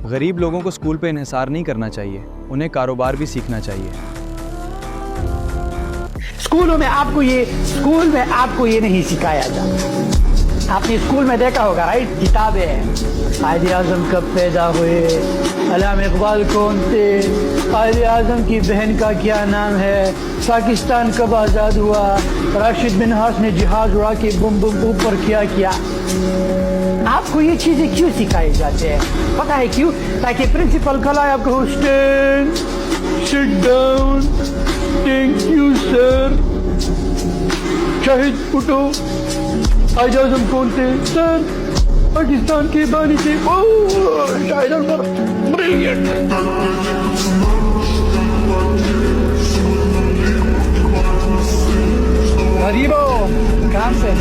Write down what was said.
गरीब लोगों को स्कूल पे इन्हिसार नहीं करना चाहिए, उन्हें कारोबार भी सीखना चाहिए। स्कूल में आपको ये नहीं सिखाया जाता। आपने स्कूल में देखा होगा, राइट? किताबें हैं, कायदे आजम कब पैदा हुए, अल्लामा इकबाल कौन थे, कायदे आजम की बहन का क्या नाम है, पाकिस्तान कब आज़ाद हुआ, राशिद मिन्हास ने जहाज उड़ा के बम बम ऊपर क्या किया। आपको ये चीज़ें क्यों सिखाई जाती है? पता है क्यों? ताकि प्रिंसिपल कल आए आपको stand, sit down, thank you sir, Shahid उठो, कायदे आजम कौन थे? सर पाकिस्तान के बानी थे। ओह शाहिद अकबर, ब्रिलियंट। गरीबों काम से